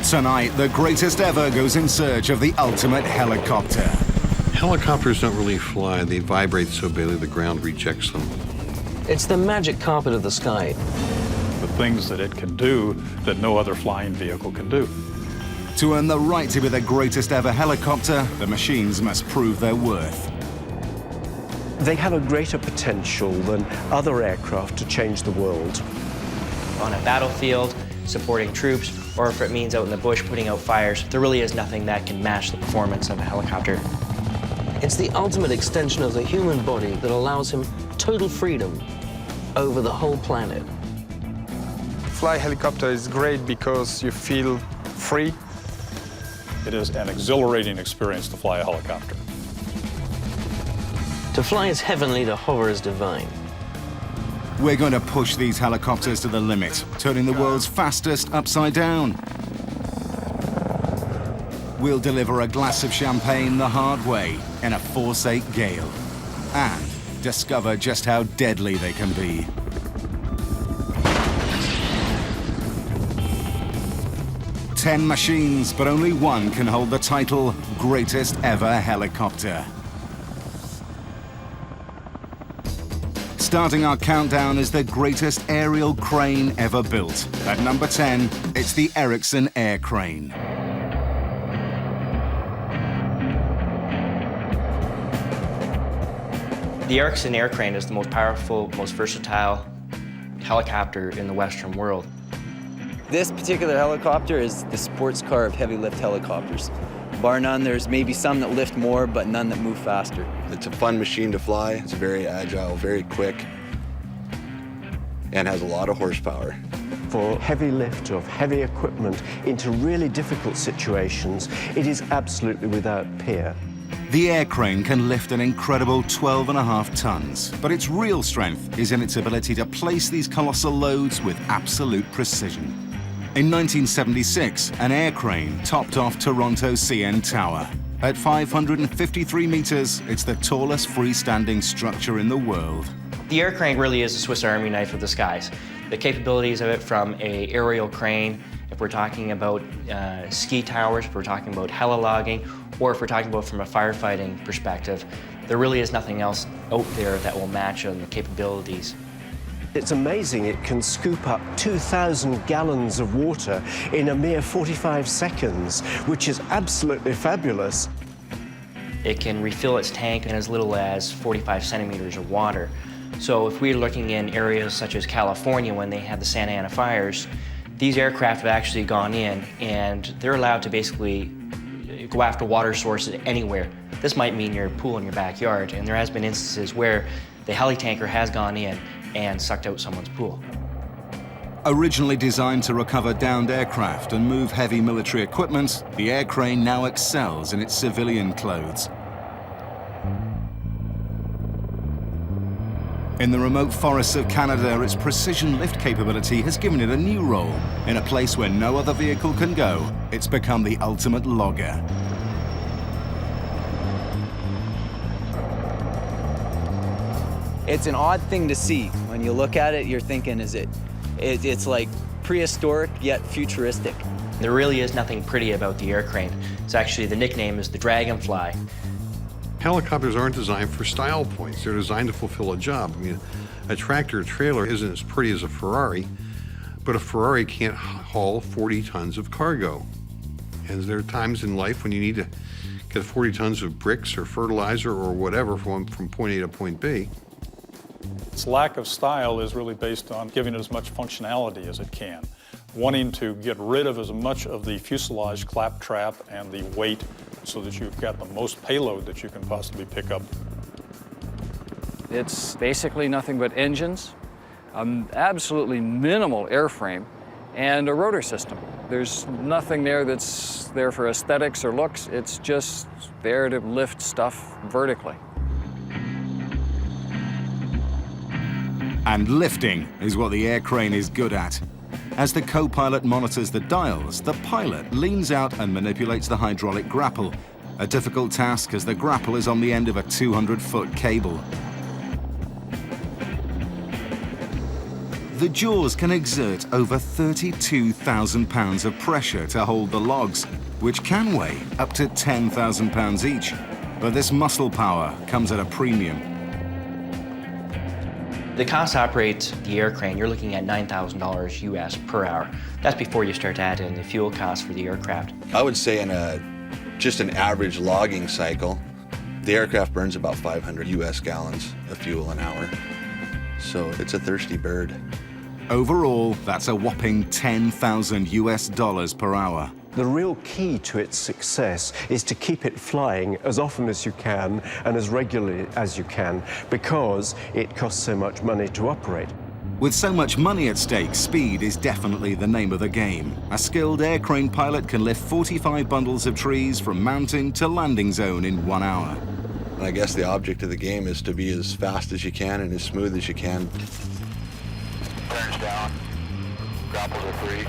Tonight, the greatest ever goes in search of the ultimate helicopter. Helicopters don't really fly. They vibrate so badly the ground rejects them. It's the magic carpet of the sky. The things that it can do that no other flying vehicle can do. To earn the right to be the greatest ever helicopter, the machines must prove their worth. They have a greater potential than other aircraft to change the world. On a battlefield, supporting troops, or if it means out in the bush putting out fires, there really is nothing that can match the performance of a helicopter. It's the ultimate extension of the human body that allows him total freedom over the whole planet. Fly helicopter is great because you feel free. It is an exhilarating experience to fly a helicopter. To fly is heavenly, to hover is divine. We're going to push these helicopters to the limit, turning the world's fastest upside down. We'll deliver a glass of champagne the hard way in a Force 8 gale and discover just how deadly they can be. Ten machines, but only one can hold the title Greatest Ever Helicopter. Starting our countdown is the greatest aerial crane ever built. At number 10, it's the Ericson air crane. The Ericson air crane is the most powerful, most versatile helicopter in the Western world. This particular helicopter is the sports car of heavy lift helicopters. Bar none, there's maybe some that lift more, but none that move faster. It's a fun machine to fly. It's very agile, very quick, and has a lot of horsepower. For heavy lift of heavy equipment into really difficult situations, it is absolutely without peer. The air crane can lift an incredible 12.5 tons, but its real strength is in its ability to place these colossal loads with absolute precision. In 1976, an air crane topped off Toronto's CN Tower. At 553 meters, it's the tallest freestanding structure in the world. The air crane really is a Swiss Army knife of the skies. The capabilities of it from an aerial crane, if we're talking about ski towers, if we're talking about heli-logging, or if we're talking about from a firefighting perspective, there really is nothing else out there that will match on the capabilities. It's amazing it can scoop up 2,000 gallons of water in a mere 45 seconds, which is absolutely fabulous. It can refill its tank in as little as 45 centimeters of water. So if we're looking in areas such as California when they had the Santa Ana fires, these aircraft have actually gone in and they're allowed to basically go after water sources anywhere. This might mean your pool in your backyard, and there has been instances where the heli tanker has gone in and sucked out someone's pool. Originally designed to recover downed aircraft and move heavy military equipment, the air crane now excels in its civilian clothes. In the remote forests of Canada, its precision lift capability has given it a new role. In a place where no other vehicle can go, it's become the ultimate logger. It's an odd thing to see. When you look at it, you're thinking, it's like prehistoric yet futuristic. There really is nothing pretty about the air crane. It's actually, the nickname is the Dragonfly. Helicopters aren't designed for style points. They're designed to fulfill a job. I mean, a tractor trailer isn't as pretty as a Ferrari, but a Ferrari can't haul 40 tons of cargo. And there are times in life when you need to get 40 tons of bricks or fertilizer or whatever from point A to point B. Its lack of style is really based on giving it as much functionality as it can, wanting to get rid of as much of the fuselage claptrap and the weight so that you've got the most payload that you can possibly pick up. It's basically nothing but engines, absolutely minimal airframe, and a rotor system. There's nothing there that's there for aesthetics or looks. It's just there to lift stuff vertically. And lifting is what the air crane is good at. As the co-pilot monitors the dials, the pilot leans out and manipulates the hydraulic grapple, a difficult task as the grapple is on the end of a 200-foot cable. The jaws can exert over 32,000 pounds of pressure to hold the logs, which can weigh up to 10,000 pounds each. But this muscle power comes at a premium. The cost to operate the air crane, you're looking at $9,000 US per hour. That's before you start to add in the fuel costs for the aircraft. I would say in just an average logging cycle, the aircraft burns about 500 US gallons of fuel an hour. So it's a thirsty bird. Overall, that's a whopping 10,000 US dollars per hour. The real key to its success is to keep it flying as often as you can and as regularly as you can, because it costs so much money to operate. With so much money at stake, speed is definitely the name of the game. A skilled air crane pilot can lift 45 bundles of trees from mounting to landing zone in 1 hour. And I guess the object of the game is to be as fast as you can and as smooth as you can. Turns down. Grapples are free.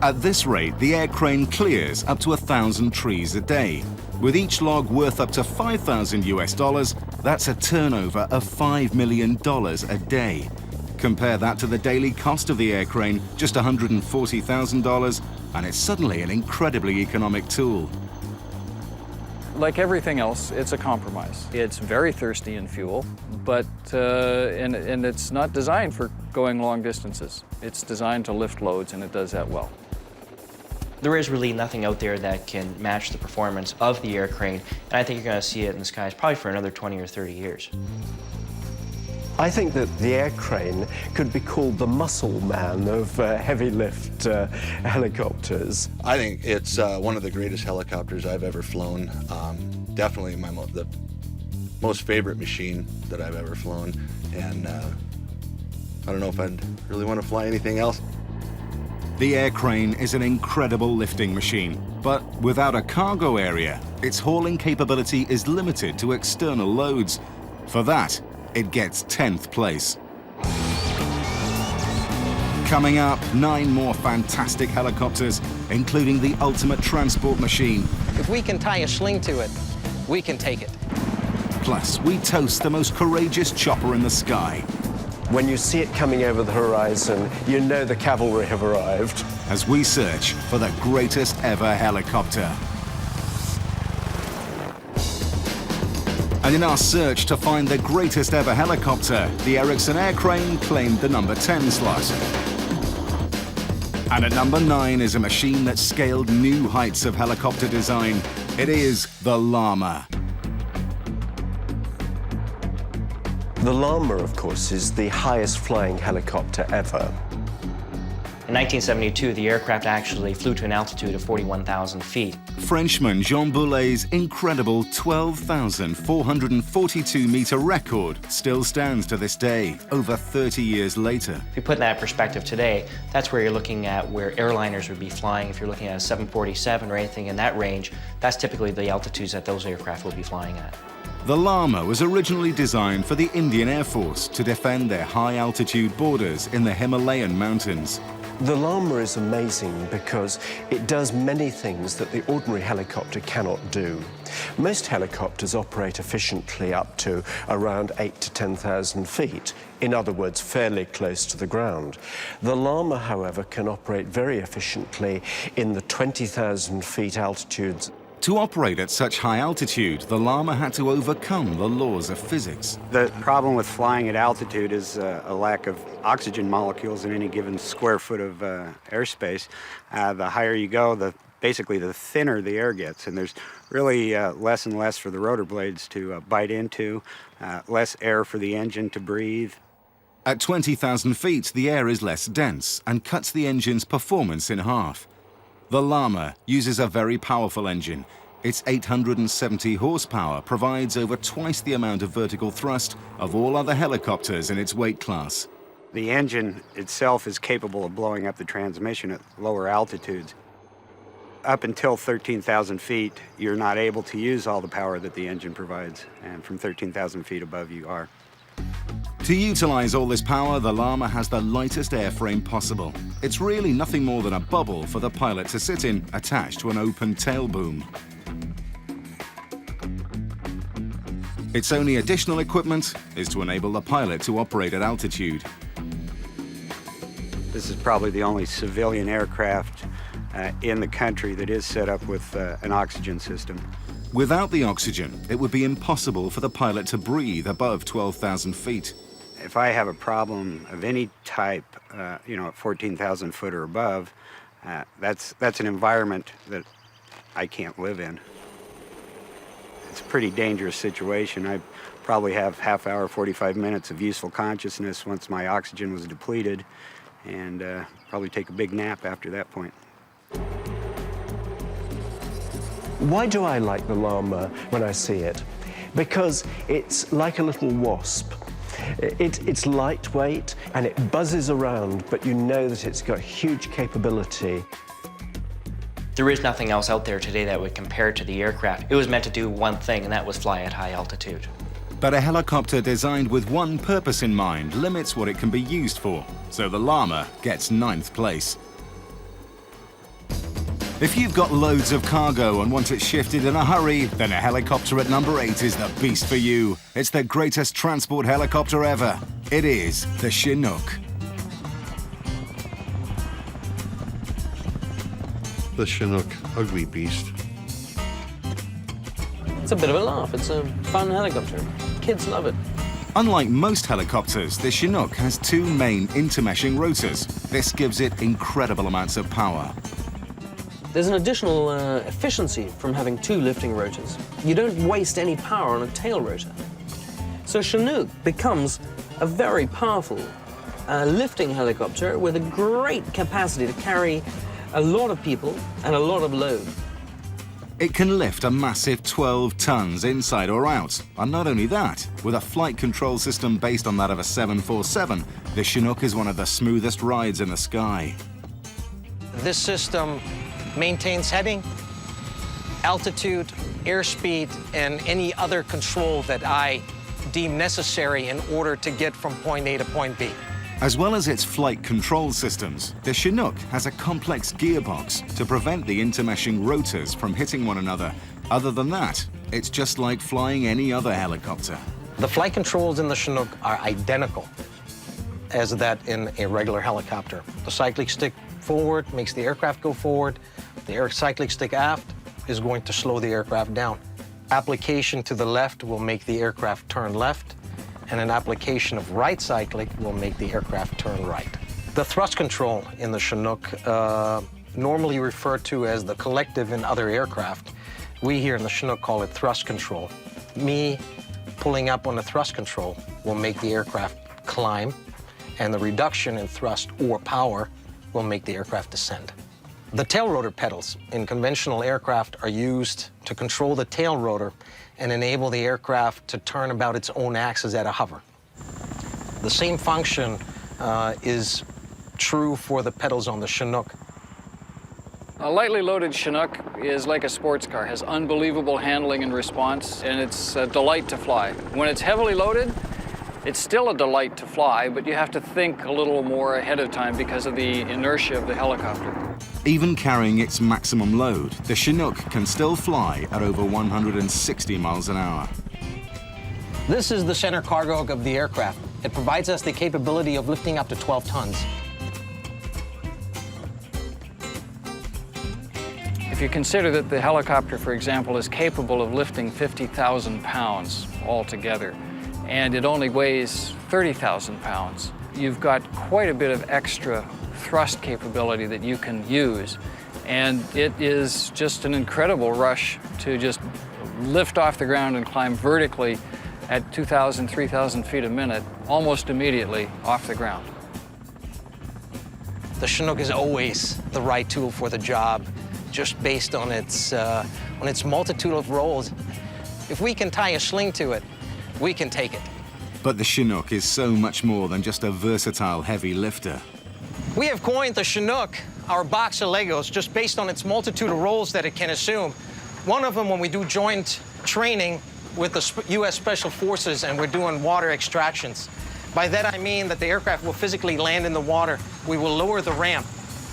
At this rate, the air crane clears up to 1,000 trees a day. With each log worth up to 5,000 US dollars, that's a turnover of $5 million a day. Compare that to the daily cost of the air crane, just $140,000, and it's suddenly an incredibly economic tool. Like everything else, it's a compromise. It's very thirsty in fuel, but and it's not designed for going long distances. It's designed to lift loads, and it does that well. There is really nothing out there that can match the performance of the air crane, and I think you're going to see it in the skies probably for another 20 or 30 years. I think that the air crane could be called the muscle man of heavy lift helicopters. I think it's one of the greatest helicopters I've ever flown. Definitely the most favorite machine that I've ever flown. And I don't know if I'd really want to fly anything else. The air crane is an incredible lifting machine, but without a cargo area, its hauling capability is limited to external loads. For that, it gets 10th place. Coming up, 9 more fantastic helicopters, including the ultimate transport machine. If we can tie a sling to it, we can take it. Plus, we toast the most courageous chopper in the sky. When you see it coming over the horizon, you know the cavalry have arrived. As we search for the greatest ever helicopter. And in our search to find the greatest ever helicopter, the Ericson air crane claimed the number 10 slot. And at number 9 is a machine that scaled new heights of helicopter design. It is the Llama. The Llama, of course, is the highest flying helicopter ever. In 1972, the aircraft actually flew to an altitude of 41,000 feet. Frenchman Jean Boulet's incredible 12,442-meter record still stands to this day, over 30 years later. If you put that in perspective today, that's where you're looking at where airliners would be flying. If you're looking at a 747 or anything in that range, that's typically the altitudes that those aircraft will be flying at. The Llama was originally designed for the Indian Air Force to defend their high-altitude borders in the Himalayan mountains. The Llama is amazing because it does many things that the ordinary helicopter cannot do. Most helicopters operate efficiently up to around 8,000 to 10,000 feet, in other words, fairly close to the ground. The Llama, however, can operate very efficiently in the 20,000 feet altitudes. To operate at such high altitude, the Llama had to overcome the laws of physics. The problem with flying at altitude is a lack of oxygen molecules in any given square foot of airspace. The higher you go, basically the thinner the air gets, and there's really less and less for the rotor blades to bite into, less air for the engine to breathe. At 20,000 feet, the air is less dense and cuts the engine's performance in half. The Llama uses a very powerful engine. Its 870 horsepower provides over twice the amount of vertical thrust of all other helicopters in its weight class. The engine itself is capable of blowing up the transmission at lower altitudes. Up until 13,000 feet, you're not able to use all the power that the engine provides, and from 13,000 feet above, you are. To utilize all this power, the Llama has the lightest airframe possible. It's really nothing more than a bubble for the pilot to sit in, attached to an open tail boom. Its only additional equipment is to enable the pilot to operate at altitude. This is probably the only civilian aircraft in the country that is set up with an oxygen system. Without the oxygen, it would be impossible for the pilot to breathe above 12,000 feet. If I have a problem of any type, you know, at 14,000 foot or above, that's an environment that I can't live in. It's a pretty dangerous situation. I probably have half hour, 45 minutes of useful consciousness once my oxygen was depleted, and probably take a big nap after that point. Why do I like the Llama when I see it? Because it's like a little wasp. It's lightweight and it buzzes around, but you know that it's got huge capability. There is nothing else out there today that would compare to the aircraft. It was meant to do one thing, and that was fly at high altitude. But a helicopter designed with one purpose in mind limits what it can be used for, so the Llama gets 9th place. If you've got loads of cargo and want it shifted in a hurry, then a helicopter at number 8 is the beast for you. It's the greatest transport helicopter ever. It is the Chinook. The Chinook, ugly beast. It's a bit of a laugh. It's a fun helicopter. Kids love it. Unlike most helicopters, the Chinook has 2 main intermeshing rotors. This gives it incredible amounts of power. There's an additional efficiency from having 2 lifting rotors. You don't waste any power on a tail rotor. So Chinook becomes a very powerful lifting helicopter with a great capacity to carry a lot of people and a lot of load. It can lift a massive 12 tons inside or out. And not only that, with a flight control system based on that of a 747, the Chinook is one of the smoothest rides in the sky. This system maintains heading, altitude, airspeed, and any other control that I deem necessary in order to get from point A to point B. As well as its flight control systems, the Chinook has a complex gearbox to prevent the intermeshing rotors from hitting one another. Other than that, it's just like flying any other helicopter. The flight controls in the Chinook are identical as that in a regular helicopter. The cyclic stick forward makes the aircraft go forward. The cyclic stick aft is going to slow the aircraft down. Application to the left will make the aircraft turn left, and an application of right cyclic will make the aircraft turn right. The thrust control in the Chinook, normally referred to as the collective in other aircraft, we here in the Chinook call it thrust control. Me pulling up on the thrust control will make the aircraft climb, and the reduction in thrust or power will make the aircraft descend. The tail rotor pedals in conventional aircraft are used to control the tail rotor and enable the aircraft to turn about its own axis at a hover. The same function is true for the pedals on the Chinook. A lightly loaded Chinook is like a sports car, has unbelievable handling and response, and it's a delight to fly. When it's heavily loaded, it's still a delight to fly, but you have to think a little more ahead of time because of the inertia of the helicopter. Even carrying its maximum load, the Chinook can still fly at over 160 miles an hour. This is the center cargo hook of the aircraft. It provides us the capability of lifting up to 12 tons. If you consider that the helicopter, for example, is capable of lifting 50,000 pounds altogether, and it only weighs 30,000 pounds, you've got quite a bit of extra thrust capability that you can use. And it is just an incredible rush to just lift off the ground and climb vertically at 2,000, 3,000 feet a minute, almost immediately off the ground. The Chinook is always the right tool for the job, just based on its multitude of roles. If we can tie a sling to it, we can take it. But the Chinook is so much more than just a versatile heavy lifter. We have coined the Chinook our box of Legos just based on its multitude of roles that it can assume. One of them when we do joint training with the U.S. Special Forces and we're doing water extractions. By that I mean that the aircraft will physically land in the water. We will lower the ramp.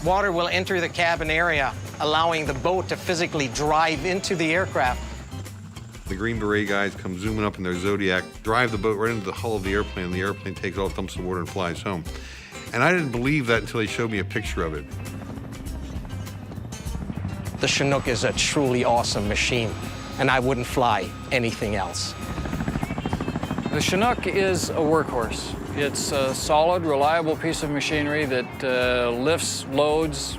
Water will enter the cabin area, allowing the boat to physically drive into the aircraft. The Green Beret guys come zooming up in their Zodiac, drive the boat right into the hull of the airplane, and the airplane takes off, dumps the water, and flies home. And I didn't believe that until he showed me a picture of it. The Chinook is a truly awesome machine, and I wouldn't fly anything else. The Chinook is a workhorse. It's a solid, reliable piece of machinery that lifts loads,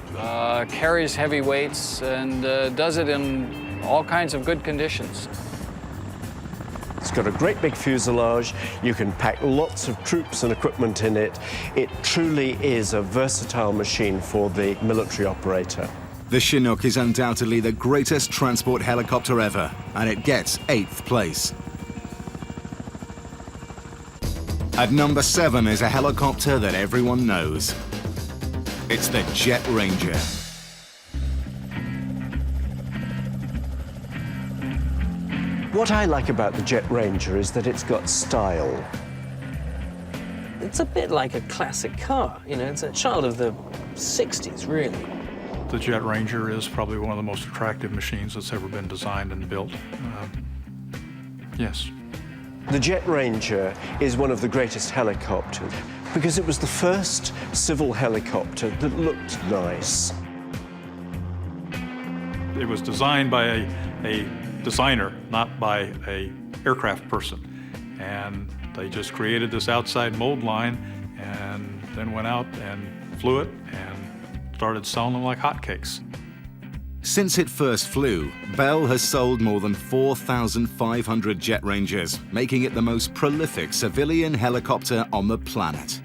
carries heavy weights, and does it in all kinds of good conditions. It's got a great big fuselage. You can pack lots of troops and equipment in it. It truly is a versatile machine for the military operator. The Chinook is undoubtedly the greatest transport helicopter ever, and it gets 8th place. At number 7 is a helicopter that everyone knows. It's the Jet Ranger. What I like about the Jet Ranger is that it's got style. It's a bit like a classic car, you know, it's a child of the 60s, really. The Jet Ranger is probably one of the most attractive machines that's ever been designed and built. Yes. The Jet Ranger is one of the greatest helicopters because it was the first civil helicopter that looked nice. It was designed by a designer, not by an aircraft person. And they just created this outside mold line and then went out and flew it and started selling them like hotcakes. Since it first flew, Bell has sold more than 4,500 Jet Rangers, making it the most prolific civilian helicopter on the planet.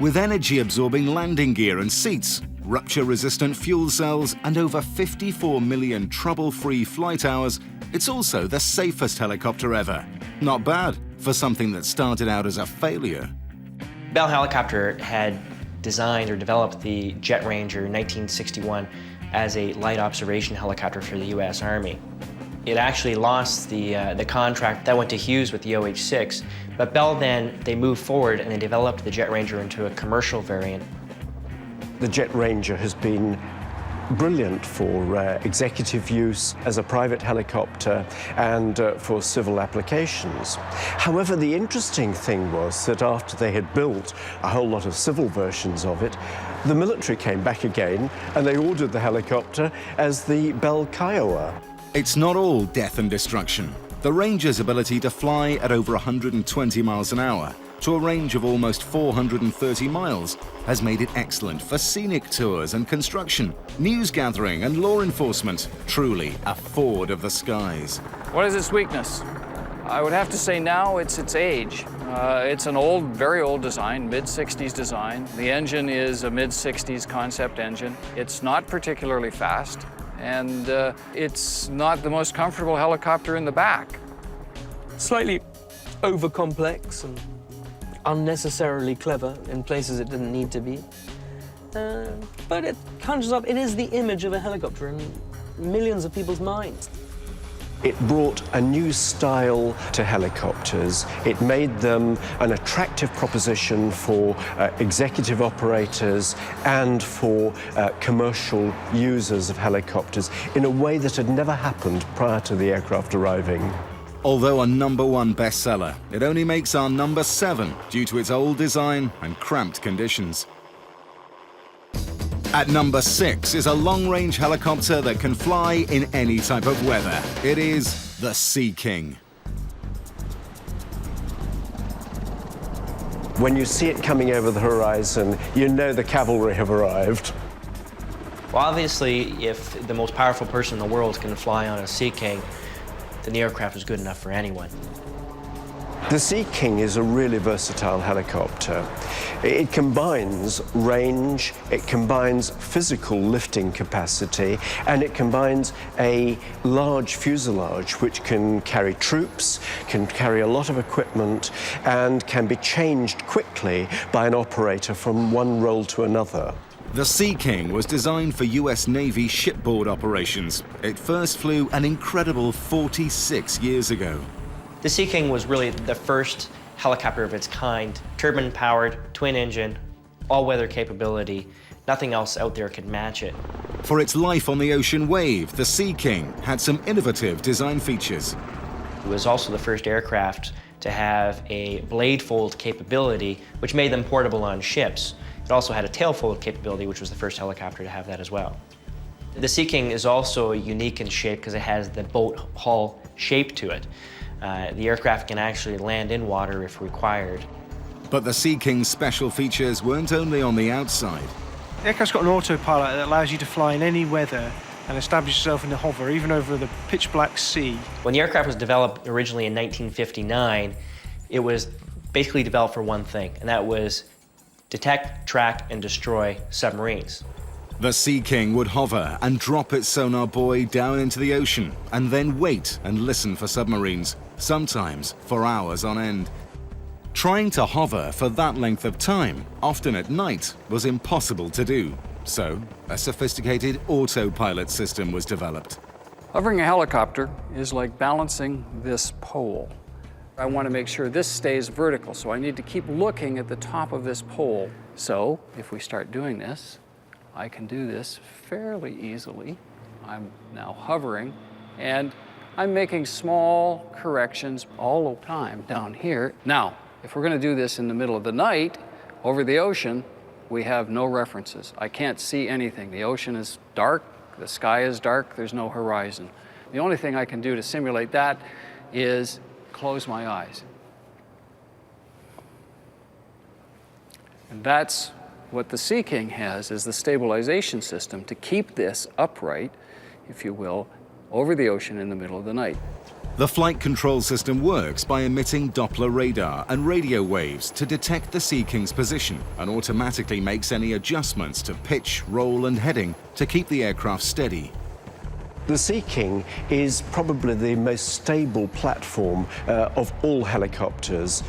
With energy-absorbing landing gear and seats, rupture-resistant fuel cells, and over 54 million trouble-free flight hours, it's also the safest helicopter ever. Not bad for something that started out as a failure. Bell Helicopter had designed or developed the Jet Ranger in 1961 as a light observation helicopter for the U.S. Army. It actually lost the contract that went to Hughes with the OH-6, but Bell then, they moved forward and they developed the Jet Ranger into a commercial variant. The Jet Ranger has been brilliant for executive use as a private helicopter and for civil applications. However, the interesting thing was that after they had built a whole lot of civil versions of it, the military came back again and they ordered the helicopter as the Bell Kiowa. It's not all death and destruction. The Ranger's ability to fly at over 120 miles an hour to a range of almost 430 miles has made it excellent for scenic tours and construction, news gathering and law enforcement. Truly a Ford of the skies. What is its weakness? I would have to say now it's its age. It's an old, very old design, mid-60s design. The engine is a mid-60s concept engine. It's not particularly fast, and it's not the most comfortable helicopter in the back. Slightly over-complex and unnecessarily clever in places it didn't need to be. But it conjures up, it is the image of a helicopter in millions of people's minds. It brought a new style to helicopters. It made them an attractive proposition for executive operators and for commercial users of helicopters in a way that had never happened prior to the aircraft arriving. Although a #1 bestseller, it only makes our number 7 due to its old design and cramped conditions. At number 6 is a long-range helicopter that can fly in any type of weather. It is the Sea King. When you see it coming over the horizon, you know the cavalry have arrived. Well, obviously, if the most powerful person in the world can fly on a Sea King, then the aircraft is good enough for anyone. The Sea King is a really versatile helicopter. It combines range, it combines physical lifting capacity, and it combines a large fuselage which can carry troops, can carry a lot of equipment, and can be changed quickly by an operator from one role to another. The Sea King was designed for US Navy shipboard operations. It first flew an incredible 46 years ago. The Sea King was really the first helicopter of its kind, turbine-powered, twin-engine, all-weather capability. Nothing else out there could match it. For its life on the ocean wave, the Sea King had some innovative design features. It was also the first aircraft to have a blade fold capability, which made them portable on ships. It also had a tail fold capability, which was the first helicopter to have that as well. The Sea King is also unique in shape because it has the boat hull shape to it. The aircraft can actually land in water if required. But the Sea King's special features weren't only on the outside. The aircraft's got an autopilot that allows you to fly in any weather and establish yourself in the hover, even over the pitch black sea. When the aircraft was developed originally in 1959, it was basically developed for one thing, and that was detect, track, and destroy submarines. The Sea King would hover and drop its sonar buoy down into the ocean, and then wait and listen for submarines, sometimes for hours on end. Trying to hover for that length of time, often at night, was impossible to do. So, a sophisticated autopilot system was developed. Hovering a helicopter is like balancing this pole. I want to make sure this stays vertical, so I need to keep looking at the top of this pole. So, if we start doing this, I can do this fairly easily. I'm now hovering, and I'm making small corrections all the time down here. Now, if we're going to do this in the middle of the night, over the ocean, we have no references. I can't see anything. The ocean is dark, the sky is dark, there's no horizon. The only thing I can do to simulate that is close my eyes. And that's what the Sea King has, is the stabilization system to keep this upright, if you will, over the ocean in the middle of the night. The flight control system works by emitting Doppler radar and radio waves to detect the Sea King's position and automatically makes any adjustments to pitch, roll, and heading to keep the aircraft steady. The Sea King is probably the most stable platform of all helicopters.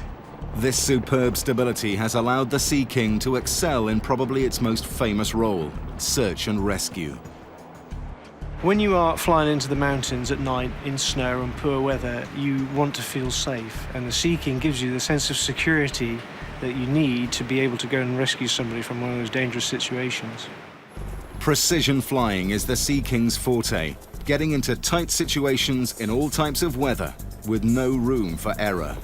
This superb stability has allowed the Sea King to excel in probably its most famous role, search and rescue. When you are flying into the mountains at night in snow and poor weather, you want to feel safe, and the Sea King gives you the sense of security that you need to be able to go and rescue somebody from one of those dangerous situations. Precision flying is the Sea King's forte, getting into tight situations in all types of weather with no room for error.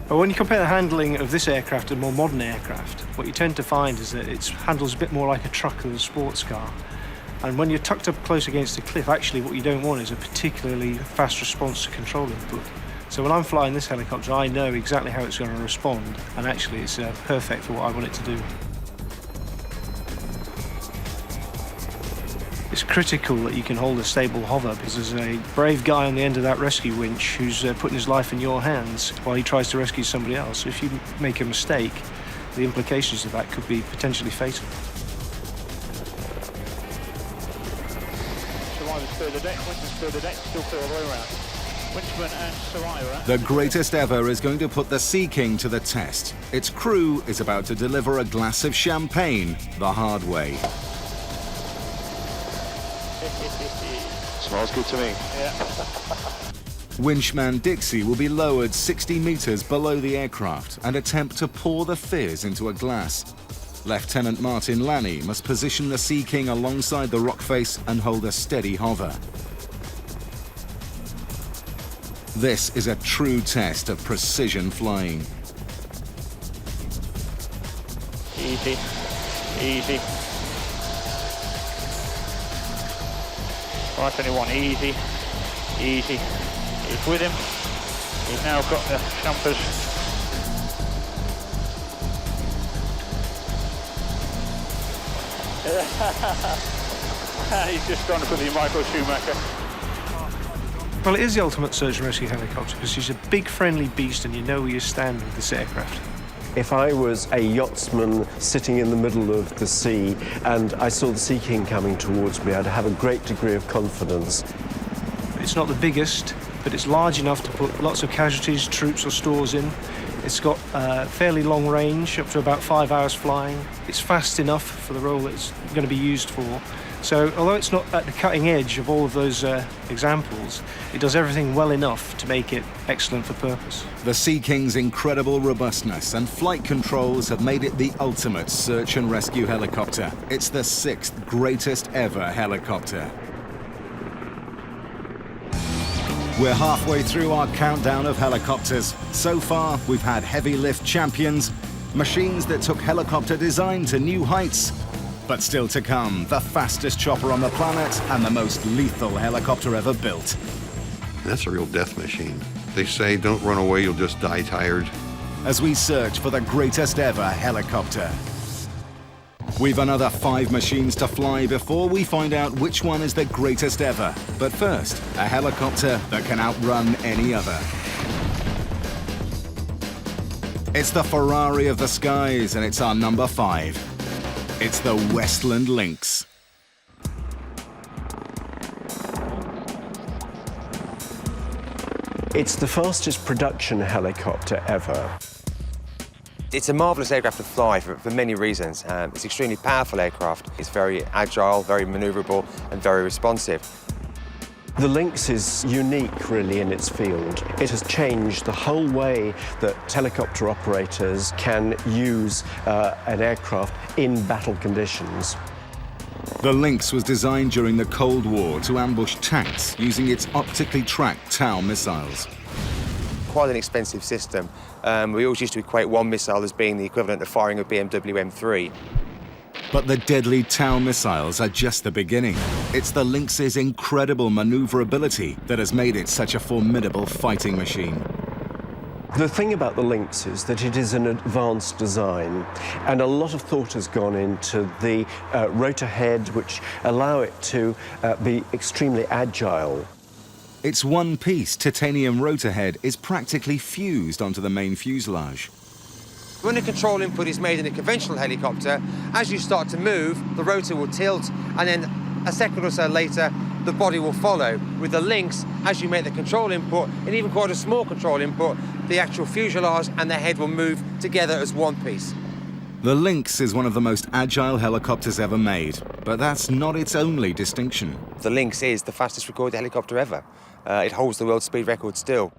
But when you compare the handling of this aircraft to more modern aircraft, what you tend to find is that it handles a bit more like a truck than a sports car. And when you're tucked up close against a cliff, actually what you don't want is a particularly fast response to control input. So when I'm flying this helicopter, I know exactly how it's going to respond, and actually it's perfect for what I want it to do. It's critical that you can hold a stable hover, because there's a brave guy on the end of that rescue winch who's putting his life in your hands while he tries to rescue somebody else. So if you make a mistake, the implications of that could be potentially fatal. The greatest ever is going to put the Sea King to the test. Its crew is about to deliver a glass of champagne the hard way. Smells good to me. Yeah. Winchman Dixie will be lowered 60 meters below the aircraft and attempt to pour the fizz into a glass. Lieutenant Martin Lanny must position the Sea King alongside the rock face and hold a steady hover. This is a true test of precision flying. Easy, easy. 521, easy, easy. He's with him. He's now got the jumpers. He's just gone for the Michael Schumacher. Well, it is the ultimate search and rescue helicopter because she's a big friendly beast and you know where you stand with this aircraft. If I was a yachtsman sitting in the middle of the sea and I saw the Sea King coming towards me, I'd have a great degree of confidence. It's not the biggest, but it's large enough to put lots of casualties, troops or stores in. It's got fairly long range, up to about 5 hours flying. It's fast enough for the role that it's going to be used for. So although it's not at the cutting edge of all of those examples, it does everything well enough to make it excellent for purpose. The Sea King's incredible robustness and flight controls have made it the ultimate search and rescue helicopter. It's the 6th greatest ever helicopter. We're halfway through our countdown of helicopters. So far, we've had heavy lift champions, machines that took helicopter design to new heights. But still to come, the fastest chopper on the planet and the most lethal helicopter ever built. That's a real death machine. They say, don't run away, you'll just die tired. As we search for the greatest ever helicopter. We've another 5 machines to fly before we find out which one is the greatest ever. But first, a helicopter that can outrun any other. It's the Ferrari of the skies, and it's our number 5. It's the Westland Lynx. It's the fastest production helicopter ever. It's a marvellous aircraft to fly for many reasons. It's an extremely powerful aircraft. It's very agile, very manoeuvrable, and very responsive. The Lynx is unique, really, in its field. It has changed the whole way that helicopter operators can use an aircraft in battle conditions. The Lynx was designed during the Cold War to ambush tanks using its optically tracked TOW missiles. Quite an expensive system. We always used to equate one missile as being the equivalent of firing a BMW M3. But the deadly TOW missiles are just the beginning. It's the Lynx's incredible maneuverability that has made it such a formidable fighting machine. The thing about the Lynx is that it is an advanced design, and a lot of thought has gone into the rotor head, which allow it to be extremely agile. Its one-piece titanium rotor head is practically fused onto the main fuselage. When a control input is made in a conventional helicopter, as you start to move, the rotor will tilt, and then a second or so later, the body will follow. With the Lynx, as you make the control input, and even quite a small control input, the actual fuselage and the head will move together as one piece. The Lynx is one of the most agile helicopters ever made, but that's not its only distinction. The Lynx is the fastest recorded helicopter ever. It holds the world speed record still.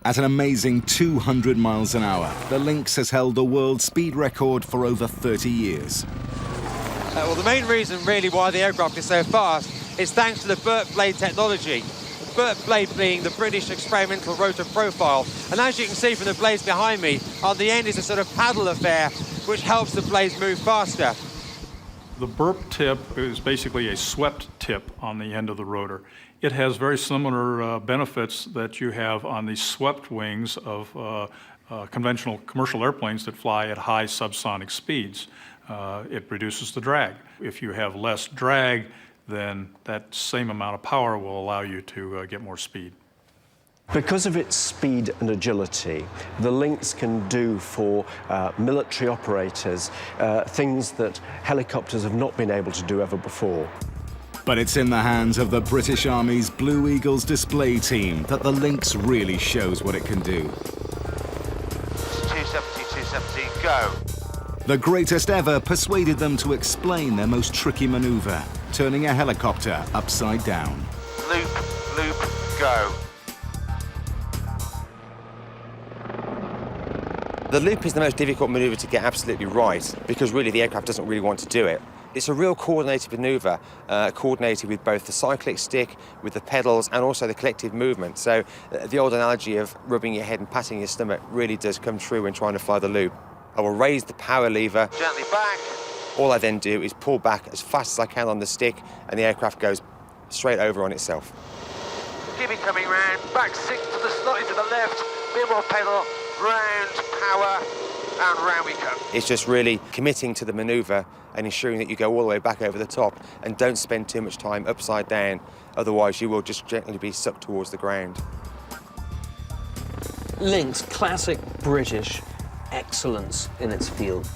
At an amazing 200 miles an hour, the Lynx has held the world speed record for over 30 years. Well, the main reason really why the aircraft is so fast is thanks to the Burt blade technology. The Burt blade being the British experimental rotor profile. And as you can see from the blades behind me, on the end is a sort of paddle affair which helps the blades move faster. The burp tip is basically a swept tip on the end of the rotor. It has very similar benefits that you have on the swept wings of conventional commercial airplanes that fly at high subsonic speeds. It reduces the drag. If you have less drag, then that same amount of power will allow you to get more speed. Because of its speed and agility, the Lynx can do for military operators things that helicopters have not been able to do ever before. But it's in the hands of the British Army's Blue Eagles display team that the Lynx really shows what it can do. 270, 270, go. The greatest ever persuaded them to explain their most tricky maneuver, turning a helicopter upside down. Loop, loop, go. The loop is the most difficult maneuver to get absolutely right, because really the aircraft doesn't really want to do it. It's a real coordinated maneuver, coordinated with both the cyclic stick, with the pedals, and also the collective movement. So the old analogy of rubbing your head and patting your stomach really does come true when trying to fly the loop. I will raise the power lever gently back. All I then do is pull back as fast as I can on the stick, and the aircraft goes straight over on itself. Give it coming round, back six to the slightly to the left, bit more pedal, round, power, and round we come. It's just really committing to the maneuver and ensuring that you go all the way back over the top and don't spend too much time upside down, otherwise you will just gently be sucked towards the ground. Lynx, classic British excellence in its field.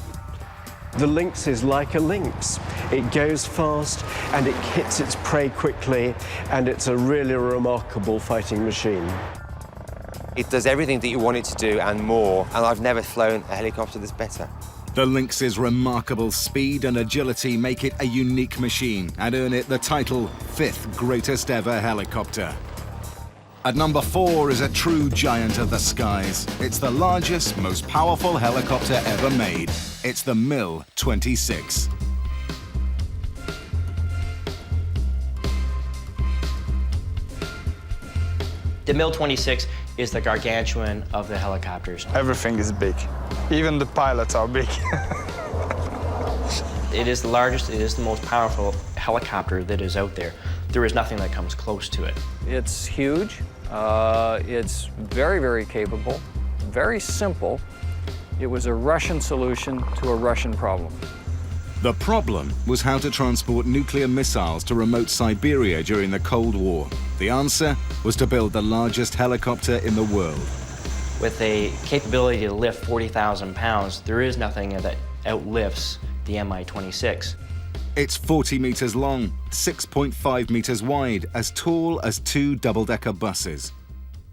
The Lynx is like a lynx. It goes fast and it hits its prey quickly, and it's a really remarkable fighting machine. It does everything that you want it to do and more, and I've never flown a helicopter that's better. The Lynx's remarkable speed and agility make it a unique machine and earn it the title 5th greatest ever helicopter. At number 4 is a true giant of the skies. It's the largest, most powerful helicopter ever made. It's the MiL-26. The MiL-26 is the gargantuan of the helicopters. Everything is big. Even the pilots are big. It is the largest, it is the most powerful helicopter that is out there. There is nothing that comes close to it. It's huge. It's very, very capable, very simple. It was a Russian solution to a Russian problem. The problem was how to transport nuclear missiles to remote Siberia during the Cold War. The answer was to build the largest helicopter in the world. With a capability to lift 40,000 pounds, there is nothing that outlifts the Mi-26. It's 40 meters long, 6.5 meters wide, as tall as 2 double-decker buses.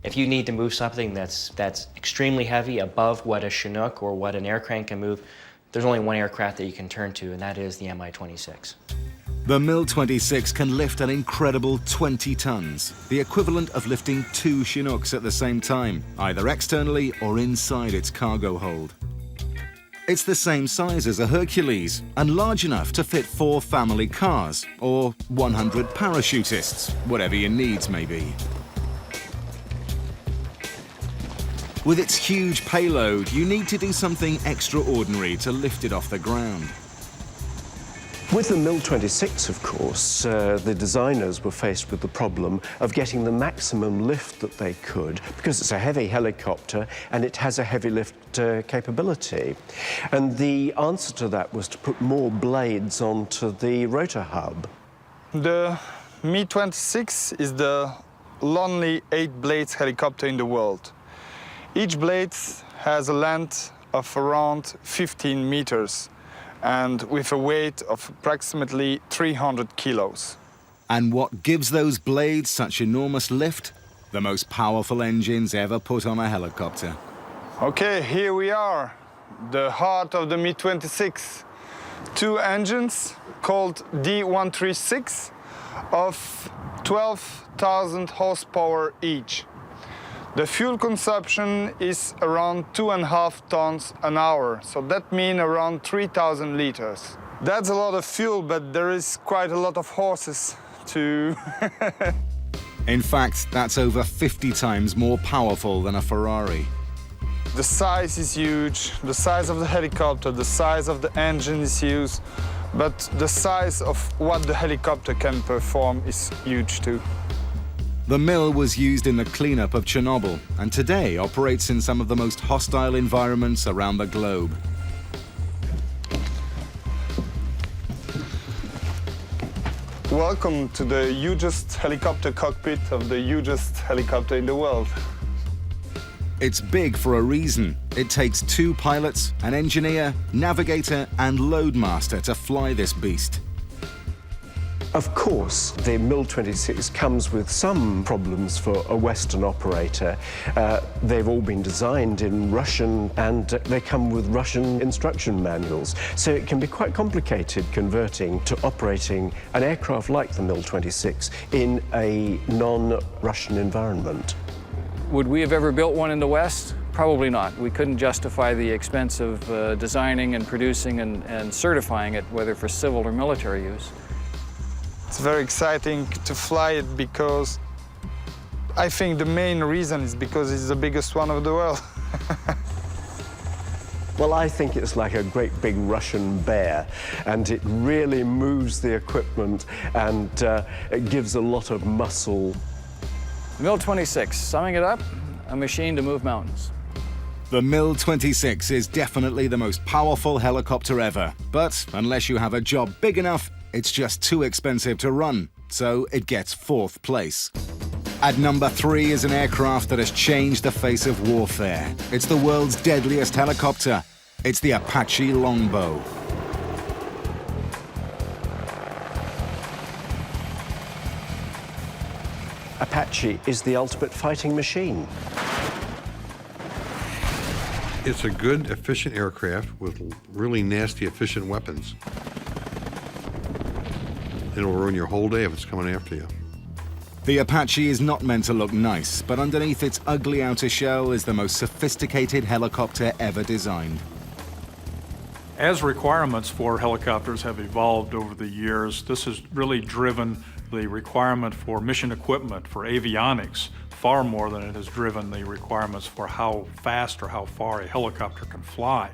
If you need to move something that's extremely heavy, above what a Chinook or what an aircraft can move, there's only one aircraft that you can turn to, and that is the Mi-26. The MiL-26 can lift an incredible 20 tons, the equivalent of lifting 2 Chinooks at the same time, either externally or inside its cargo hold. It's the same size as a Hercules and large enough to fit 4 family cars or 100 parachutists, whatever your needs may be. With its huge payload, you need to do something extraordinary to lift it off the ground. With the MiL-26, of course, the designers were faced with the problem of getting the maximum lift that they could, because it's a heavy helicopter and it has a heavy lift capability. And the answer to that was to put more blades onto the rotor hub. The Mi-26 is the only 8 blades helicopter in the world. Each blade has a length of around 15 meters and with a weight of approximately 300 kilos. And what gives those blades such enormous lift? The most powerful engines ever put on a helicopter. Okay, here we are, the heart of the Mi-26. 2 engines called D136 of 12,000 horsepower each. The fuel consumption is around 2.5 tons an hour, so that means around 3,000 liters. That's a lot of fuel, but there is quite a lot of horses to... In fact, that's over 50 times more powerful than a Ferrari. The size is huge, the size of the helicopter, the size of the engine is huge, but the size of what the helicopter can perform is huge too. The MiL was used in the cleanup of Chernobyl and today operates in some of the most hostile environments around the globe. Welcome to the hugest helicopter cockpit of the hugest helicopter in the world. It's big for a reason. It takes 2 pilots, an engineer, navigator, and loadmaster to fly this beast. Of course, the MiL-26 comes with some problems for a Western operator. They've all been designed in Russian and they come with Russian instruction manuals. So it can be quite complicated converting to operating an aircraft like the MiL-26 in a non-Russian environment. Would we have ever built one in the West? Probably not. We couldn't justify the expense of designing and producing and certifying it, whether for civil or military use. It's very exciting to fly it because I think the main reason is because it's the biggest one of the world. Well, I think it's like a great big Russian bear, and it really moves the equipment and it gives a lot of muscle. MiL-26, summing it up, a machine to move mountains. The MiL-26 is definitely the most powerful helicopter ever, but unless you have a job big enough, it's just too expensive to run, so it gets 4th place. At number 3 is an aircraft that has changed the face of warfare. It's the world's deadliest helicopter. It's the Apache Longbow. Apache is the ultimate fighting machine. It's a good, efficient aircraft with really nasty, efficient weapons. It'll ruin your whole day if it's coming after you. The Apache is not meant to look nice, but underneath its ugly outer shell is the most sophisticated helicopter ever designed. As requirements for helicopters have evolved over the years, this has really driven the requirement for mission equipment, for avionics, far more than it has driven the requirements for how fast or how far a helicopter can fly.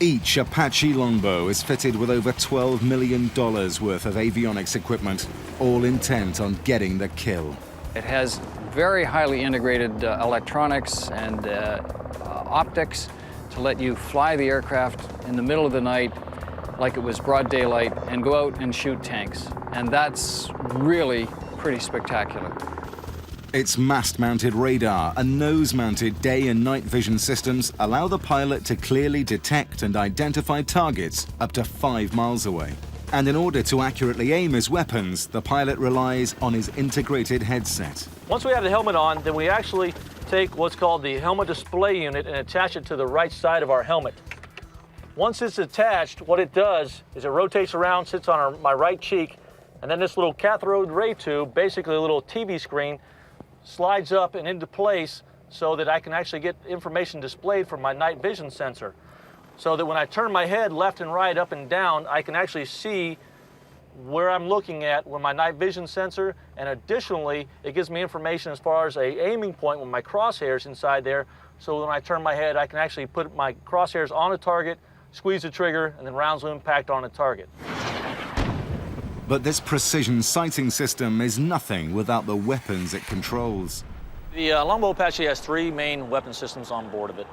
Each Apache Longbow is fitted with over $12 million worth of avionics equipment, all intent on getting the kill. It has very highly integrated electronics and optics to let you fly the aircraft in the middle of the night like it was broad daylight and go out and shoot tanks. And that's really pretty spectacular. Its mast-mounted radar and nose-mounted day and night vision systems allow the pilot to clearly detect and identify targets up to 5 miles away. And in order to accurately aim his weapons, the pilot relies on his integrated headset. Once we have the helmet on, then we actually take what's called the helmet display unit and attach it to the right side of our helmet. Once it's attached, what it does is it rotates around, sits on my right cheek, and then this little cathode ray tube, basically a little TV screen, slides up and into place so that I can actually get information displayed from my night vision sensor. So that when I turn my head left and right, up and down, I can actually see where I'm looking at with my night vision sensor, and additionally, it gives me information as far as a aiming point with my crosshairs inside there, so when I turn my head, I can actually put my crosshairs on a target, squeeze the trigger, and then rounds will impact on a target. But this precision sighting system is nothing without the weapons it controls. The Longbow Apache has 3 main weapon systems on board of it.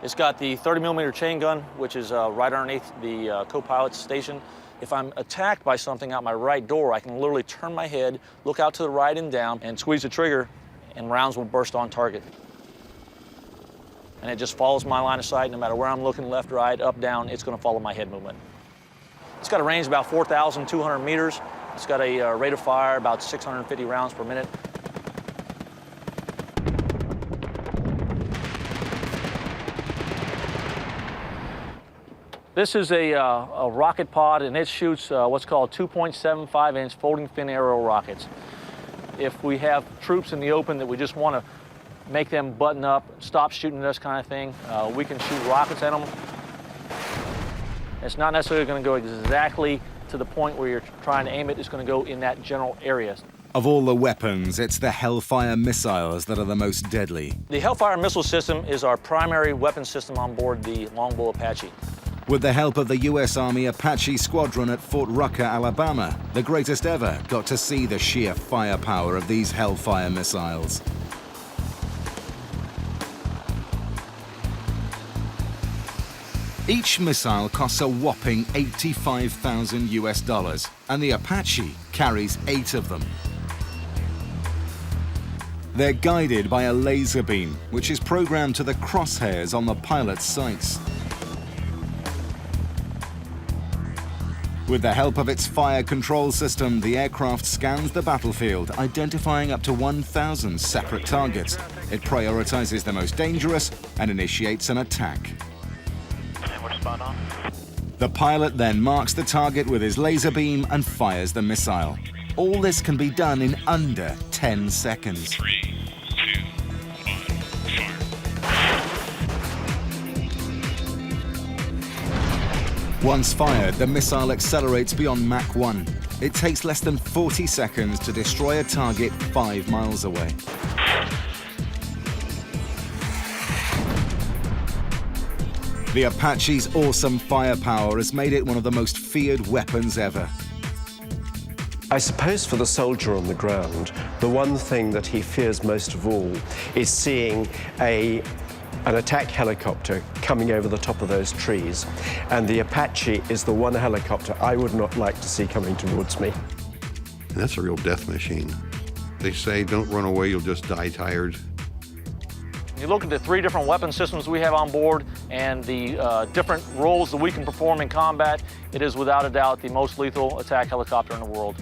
It's got the 30mm chain gun, which is right underneath the co-pilot's station. If I'm attacked by something out my right door, I can literally turn my head, look out to the right and down, and squeeze the trigger, and rounds will burst on target. And it just follows my line of sight. No matter where I'm looking, left, right, up, down, it's going to follow my head movement. It's got a range of about 4,200 meters. It's got a rate of fire about 650 rounds per minute. This is a rocket pod, and it shoots what's called 2.75-inch folding fin arrow rockets. If we have troops in the open that we just want to make them button up, stop shooting this kind of thing, we can shoot rockets at them. It's not necessarily going to go exactly to the point where you're trying to aim it. It's going to go in that general area. Of all the weapons, it's the Hellfire missiles that are the most deadly. The Hellfire missile system is our primary weapon system on board the Longbow Apache. With the help of the U.S. Army Apache Squadron at Fort Rucker, Alabama, the greatest ever got to see the sheer firepower of these Hellfire missiles. Each missile costs a whopping $85,000 US, and the Apache carries 8 of them. They're guided by a laser beam, which is programmed to the crosshairs on the pilot's sights. With the help of its fire control system, the aircraft scans the battlefield, identifying up to 1,000 separate targets. It prioritizes the most dangerous and initiates an attack. Spot on. The pilot then marks the target with his laser beam and fires the missile. All this can be done in under 10 seconds. 3, 2, 1, fire. Once fired, the missile accelerates beyond Mach 1. It takes less than 40 seconds to destroy a target 5 miles away. The Apache's awesome firepower has made it one of the most feared weapons ever. I suppose for the soldier on the ground, the one thing that he fears most of all is seeing an attack helicopter coming over the top of those trees. And the Apache is the one helicopter I would not like to see coming towards me. And that's a real death machine. They say, don't run away, you'll just die tired. You look at the 3 different weapon systems we have on board and the different roles that we can perform in combat, it is without a doubt the most lethal attack helicopter in the world.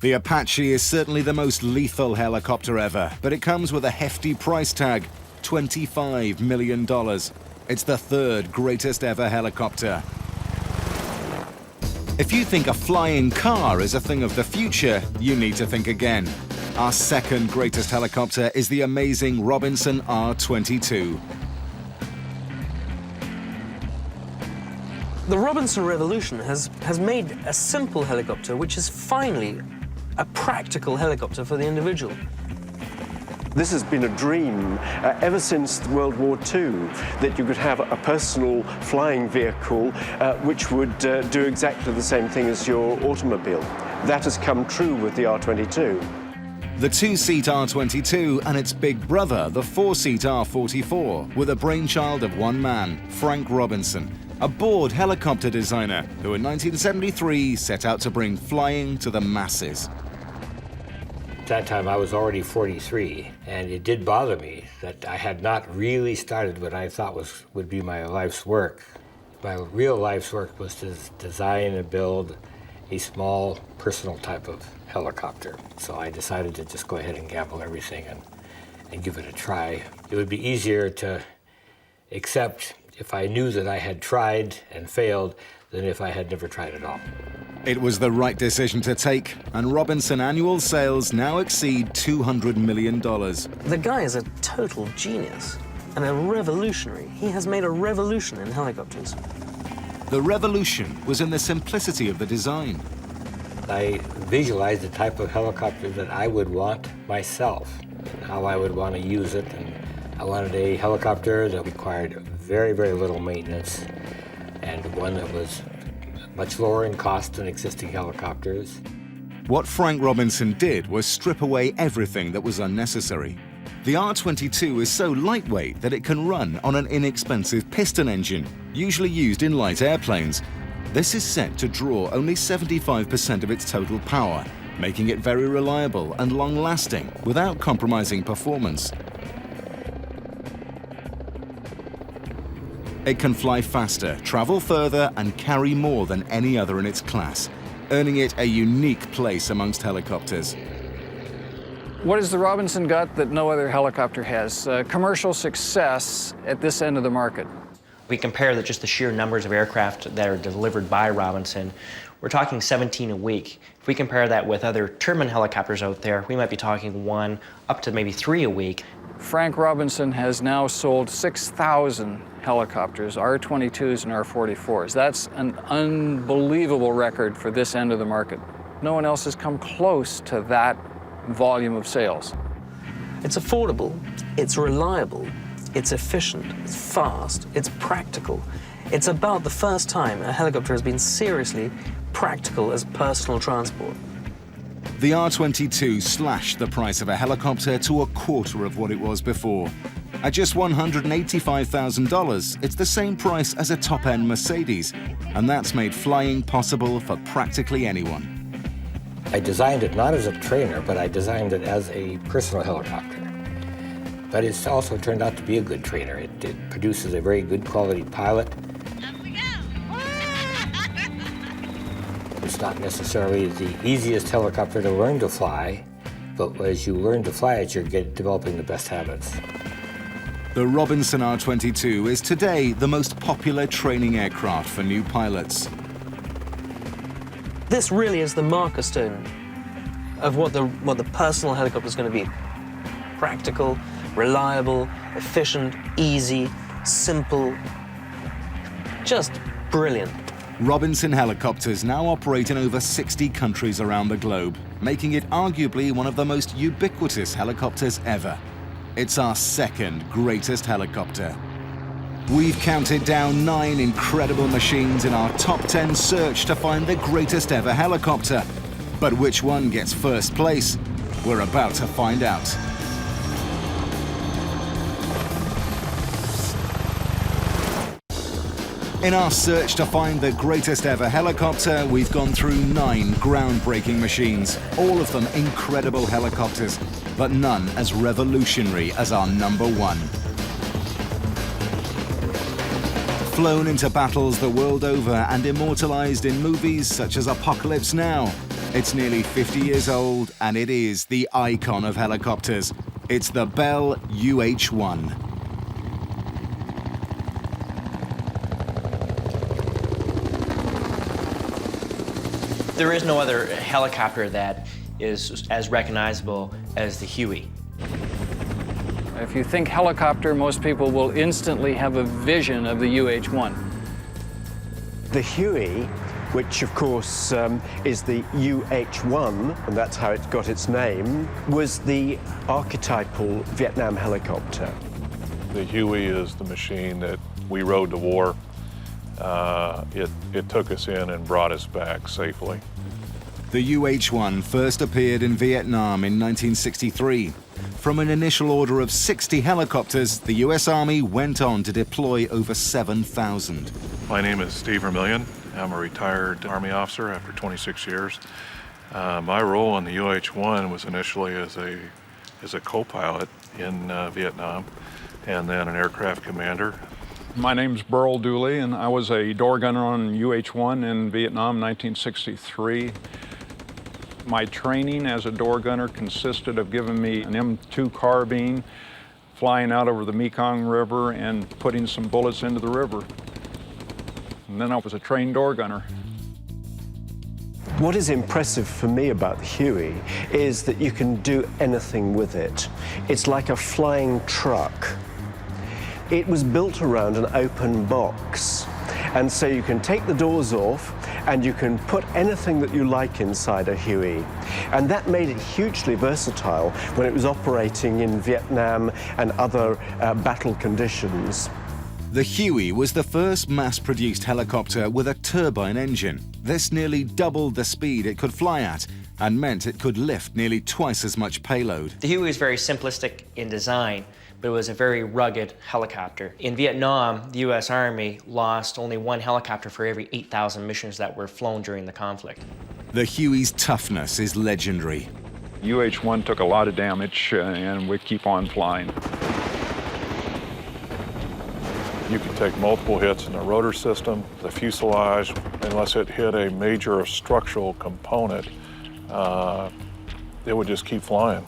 The Apache is certainly the most lethal helicopter ever, but it comes with a hefty price tag, $25 million. It's the 3rd greatest ever helicopter. If you think a flying car is a thing of the future, you need to think again. Our 2nd greatest helicopter is the amazing Robinson R-22. The Robinson revolution has made a simple helicopter which is finally a practical helicopter for the individual. This has been a dream ever since World War II, that you could have a personal flying vehicle which would do exactly the same thing as your automobile. That has come true with the R-22. The two-seat R-22 and its big brother, the four-seat R-44, were the brainchild of one man, Frank Robinson, a bored helicopter designer who in 1973 set out to bring flying to the masses. At that time, I was already 43, and it did bother me that I had not really started what I thought would be my life's work. My real life's work was to design and build a small, personal type of helicopter. So I decided to just go ahead and gamble everything and give it a try. It would be easier to accept if I knew that I had tried and failed than if I had never tried at all. It was the right decision to take, and Robinson annual sales now exceed $200 million. The guy is a total genius and a revolutionary. He has made a revolution in helicopters. The revolution was in the simplicity of the design. I visualized the type of helicopter that I would want myself, and how I would want to use it, and I wanted a helicopter that required very, very little maintenance, and one that was much lower in cost than existing helicopters. What Frank Robinson did was strip away everything that was unnecessary. The R-22 is so lightweight that it can run on an inexpensive piston engine, usually used in light airplanes. This is set to draw only 75% of its total power, making it very reliable and long-lasting without compromising performance. It can fly faster, travel further, and carry more than any other in its class, earning it a unique place amongst helicopters. What has the Robinson got that no other helicopter has? Commercial success at this end of the market. We compare just the sheer numbers of aircraft that are delivered by Robinson. We're talking 17 a week. If we compare that with other turbine helicopters out there, we might be talking 1 up to maybe 3 a week. Frank Robinson has now sold 6,000 helicopters, R-22s and R-44s. That's an unbelievable record for this end of the market. No one else has come close to that volume of sales. It's affordable, it's reliable, it's efficient, it's fast, it's practical. It's about the first time a helicopter has been seriously practical as personal transport. The R-22 slashed the price of a helicopter to a quarter of what it was before. At just $185,000, it's the same price as a top-end Mercedes, and that's made flying possible for practically anyone. I designed it not as a trainer, but I designed it as a personal helicopter. But it's also turned out to be a good trainer. It produces a very good quality pilot. It's not necessarily the easiest helicopter to learn to fly, but as you learn to fly it, you're developing the best habits. The Robinson R-22 is today the most popular training aircraft for new pilots. This really is the marker stone of what the personal helicopter is going to be. Practical, reliable, efficient, easy, simple, just brilliant. Robinson helicopters now operate in over 60 countries around the globe, making it arguably one of the most ubiquitous helicopters ever. It's our second greatest helicopter. We've counted down 9 incredible machines in our top 10 search to find the greatest ever helicopter. But which one gets first place? We're about to find out. In our search to find the greatest ever helicopter, we've gone through 9 groundbreaking machines, all of them incredible helicopters, but none as revolutionary as our number 1. Flown into battles the world over and immortalized in movies such as Apocalypse Now, it's nearly 50 years old and it is the icon of helicopters. It's the Bell UH-1. There is no other helicopter that is as recognizable as the Huey. If you think helicopter, most people will instantly have a vision of the UH-1. The Huey which of course is the UH-1, and that's how it got its name, was the archetypal Vietnam helicopter. The Huey is the machine that we rode to war. It took us in and brought us back safely. The UH-1 first appeared in Vietnam in 1963. From an initial order of 60 helicopters, the US Army went on to deploy over 7,000. My name is Steve Vermillion. I'm a retired Army officer after 26 years. My role in the UH-1 was initially as a co-pilot in Vietnam, and then an aircraft commander. My name's Burl Dooley, and I was a door gunner on UH-1 in Vietnam, 1963. My training as a door gunner consisted of giving me an M2 carbine, flying out over the Mekong River and putting some bullets into the river. And then I was a trained door gunner. What is impressive for me about the Huey is that you can do anything with it. It's like a flying truck. It was built around an open box, and so you can take the doors off and you can put anything that you like inside a Huey. And that made it hugely versatile when it was operating in Vietnam and other battle conditions. The Huey was the first mass-produced helicopter with a turbine engine. This nearly doubled the speed it could fly at and meant it could lift nearly twice as much payload. The Huey was very simplistic in design, but it was a very rugged helicopter. In Vietnam, the US Army lost only one helicopter for every 8,000 missions that were flown during the conflict. The Huey's toughness is legendary. UH-1 took a lot of damage, and we keep on flying. You can take multiple hits in the rotor system, the fuselage, unless it hit a major structural component, it would just keep flying.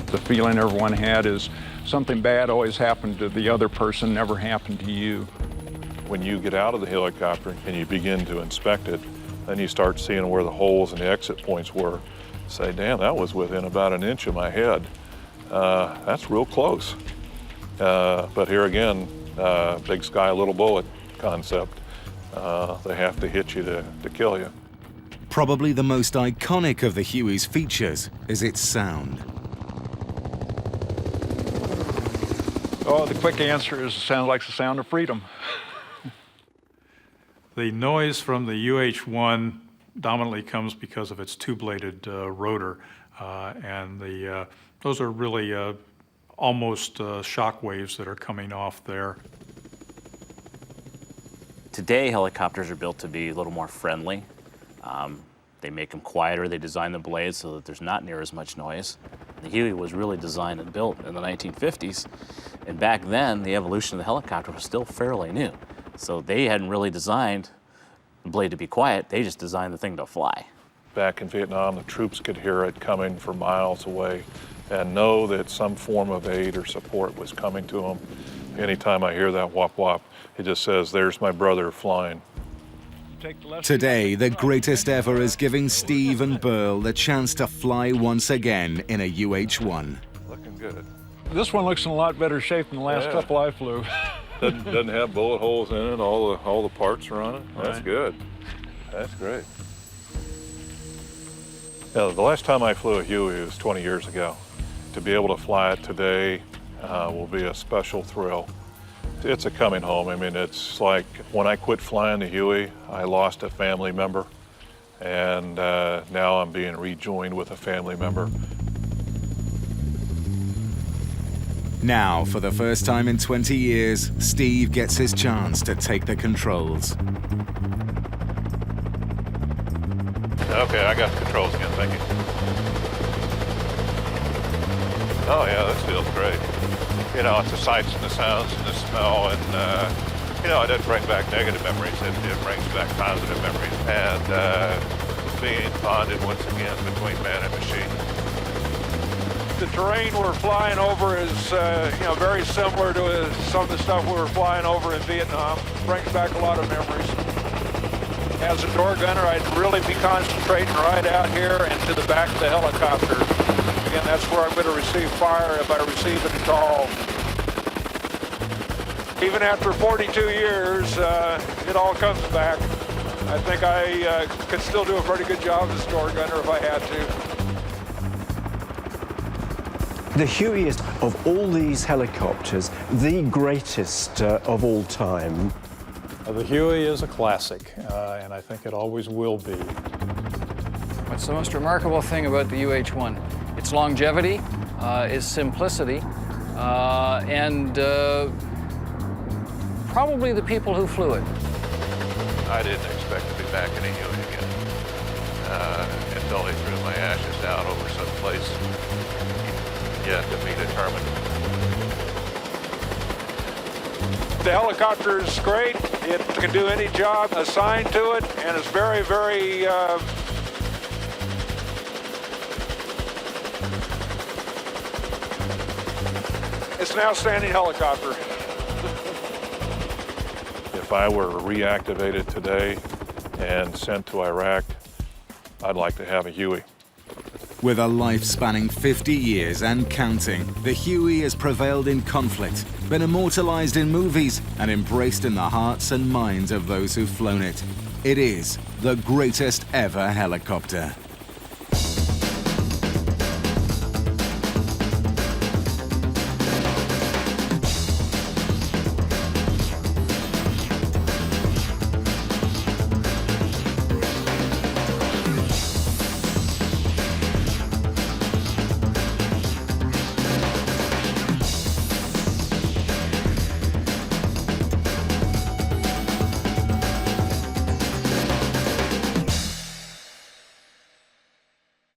The feeling everyone had is something bad always happened to the other person, never happened to you. When you get out of the helicopter and you begin to inspect it, then you start seeing where the holes and the exit points were. Say, damn, that was within about an inch of my head. That's real close. But here again, big sky, little bullet concept. They have to hit you to kill you. Probably the most iconic of the Huey's features is its sound. Oh, the quick answer is it sounds like the sound of freedom. The noise from the UH-1 dominantly comes because of its two-bladed rotor, and those are really almost shock waves that are coming off there. Today, helicopters are built to be a little more friendly. They make them quieter. They design the blades so that there's not near as much noise. The Huey was really designed and built in the 1950s, and back then, the evolution of the helicopter was still fairly new. So they hadn't really designed the blade to be quiet. They just designed the thing to fly. Back in Vietnam, the troops could hear it coming from miles away and know that some form of aid or support was coming to them. Anytime I hear that whop whop, it just says, there's my brother flying. Today, the greatest ever is giving Steve and Burl the chance to fly once again in a UH-1. Looking good. This one looks in a lot better shape than the last couple I flew. Doesn't have bullet holes in it. All the parts are on it. That's Right. good. That's great. Yeah, the last time I flew a Huey was 20 years ago. To be able to fly it today will be a special thrill. It's a coming home. I mean, it's like when I quit flying the Huey, I lost a family member, and now I'm being rejoined with a family member. Now, for the first time in 20 years, Steve gets his chance to take the controls. Okay, I got the controls again, thank you. Oh yeah, this feels great. You know, it's the sights and the sounds and the smell, and you know, it doesn't bring back negative memories, it brings back positive memories. And being bonded once again between man and machine. The terrain we're flying over is you know, very similar to some of the stuff we were flying over in Vietnam. Brings back a lot of memories. As a door gunner, I'd really be concentrating right out here and to the back of the helicopter. Again, that's where I'm going to receive fire if I receive it at all. Even after 42 years, it all comes back. I think I could still do a pretty good job as a door gunner if I had to. The Huey is, of all these helicopters, the greatest of all time. The Huey is a classic, and I think it always will be. What's the most remarkable thing about the UH-1? Its longevity, its simplicity, and probably the people who flew it. I didn't expect to be back in a Huey again until they threw my ashes out over some place yet to be determined. The helicopter is great. It can do any job assigned to it, and it's very, very it's an outstanding helicopter. If I were reactivated today and sent to Iraq, I'd like to have a Huey. With a life spanning 50 years and counting, the Huey has prevailed in conflict, been immortalized in movies, and embraced in the hearts and minds of those who've flown it. It is the greatest ever helicopter.